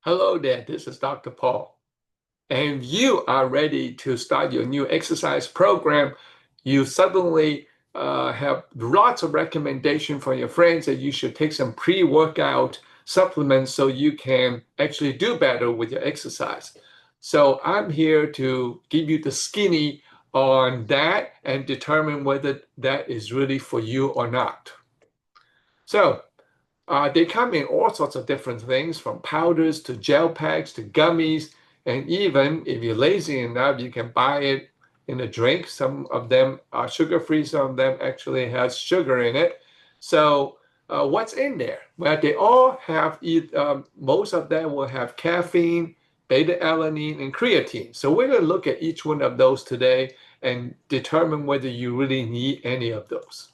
Hello there, this is Dr. Paul. And you are ready to start your new exercise program. You suddenly have lots of recommendation from your friends that you should take some pre-workout supplements so you can actually do better with your exercise. So I'm here to give you the skinny on that and determine whether that is really for you or not. So they come in all sorts of different things, from powders to gel packs to gummies, and even if you're lazy enough, you can buy it in a drink. Some of them are sugar-free, some of them actually has sugar in it. So what's in there? Well, they all have, most of them will have caffeine, beta-alanine, and creatine. So we're going to look at each one of those today and determine whether you really need any of those.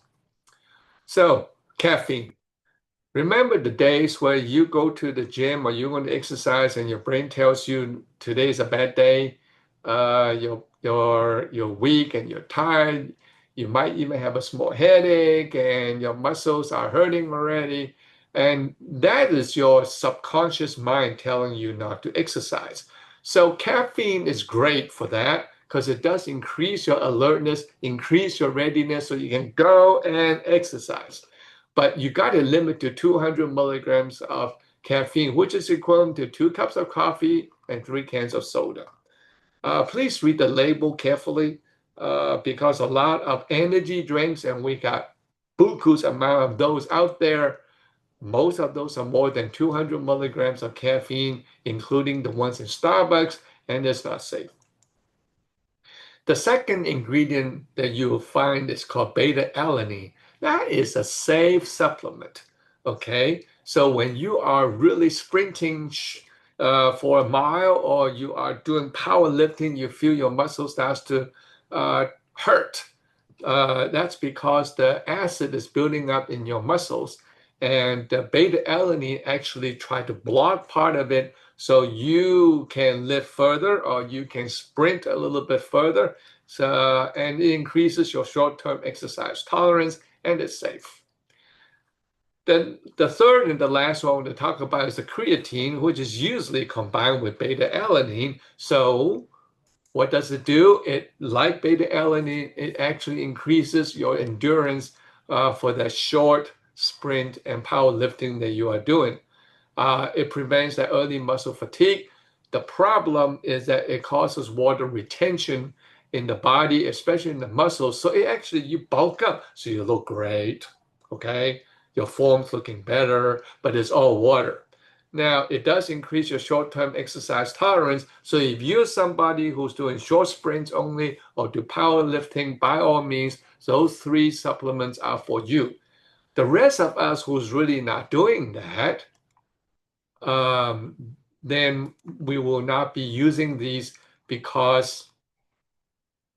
So caffeine. Remember the days where you go to the gym or you want to exercise and your brain tells you today's a bad day, you're weak and you're tired. You might even have a small headache and your muscles are hurting already. And that is your subconscious mind telling you not to exercise. So caffeine is great for that because it does increase your alertness, increase your readiness so you can go and exercise. But you got to limit to 200 milligrams of caffeine, which is equivalent to 2 cups of coffee and 3 cans of soda. Please read the label carefully because a lot of energy drinks, and we got buku's amount of those out there. Most of those are more than 200 milligrams of caffeine, including the ones in Starbucks, and it's not safe. The second ingredient that you will find is called beta-alanine. That is a safe supplement. Okay, so when you are really sprinting for a mile or you are doing powerlifting, you feel your muscle starts to hurt. That's because the acid is building up in your muscles, and the beta-alanine actually try to block part of it so you can lift further or you can sprint a little bit further. So, and it increases your short-term exercise tolerance and it's safe. Then the third and the last one I want to talk about is the creatine, which is usually combined with beta-alanine. So what does it do? It, like beta-alanine, it actually increases your endurance for that short sprint and powerlifting that you are doing. It prevents that early muscle fatigue. The problem is that it causes water retention in the body, especially in the muscles. So it actually, you bulk up, so you look great, okay? Your form's looking better, but it's all water. Now, it does increase your short-term exercise tolerance. So if you're somebody who's doing short sprints only or do powerlifting, by all means, those 3 supplements are for you. The rest of us who's really not doing that, then we will not be using these because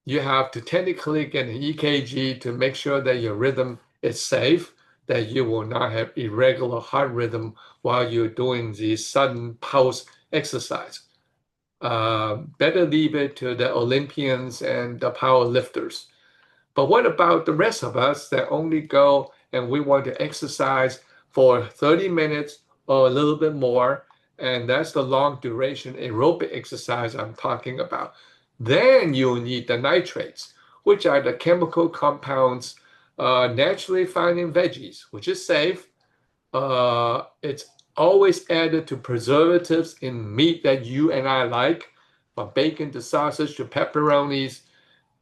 you have to technically get an EKG to make sure that your rhythm is safe, that you will not have irregular heart rhythm while you're doing the sudden pulse exercise. Better leave it to the Olympians and the power lifters. But what about the rest of us that only go and we want to exercise for 30 minutes or a little bit more? And that's the long duration aerobic exercise I'm talking about. Then you'll need the nitrates, which are the chemical compounds naturally found in veggies, which is safe. It's always added to preservatives in meat that you and I like, from bacon to sausage to pepperonis,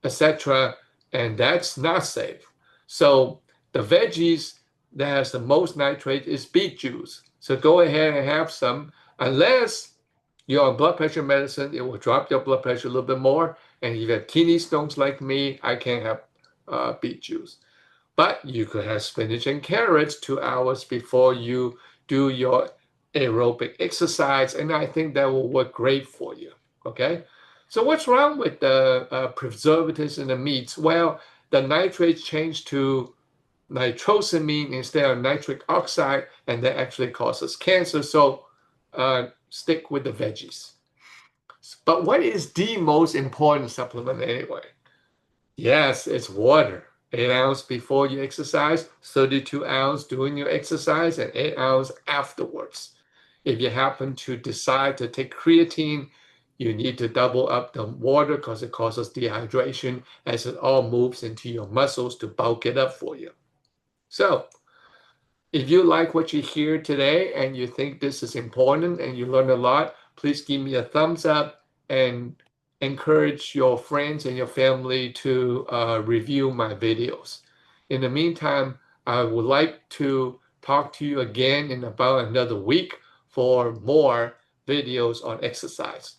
etc. And that's not safe. So the veggies that has the most nitrate is beet juice. So go ahead and have some, unless you're on blood pressure medicine, it will drop your blood pressure a little bit more. And if you have kidney stones like me, I can't have beet juice. But you could have spinach and carrots 2 hours before you do your aerobic exercise, and I think that will work great for you. Okay? So what's wrong with the preservatives in the meats? Well, the nitrates change to nitrosamine instead of nitric oxide, and that actually causes cancer. So stick with the veggies. But what is the most important supplement anyway? Yes, it's water. 8 ounces before you exercise, 32 ounces during your exercise, and 8 ounces afterwards. If you happen to decide to take creatine, you need to double up the water because it causes dehydration as it all moves into your muscles to bulk it up for you. So, if you like what you hear today and you think this is important and you learn a lot, please give me a thumbs up and encourage your friends and your family to review my videos. In the meantime, I would like to talk to you again in about another week for more videos on exercise.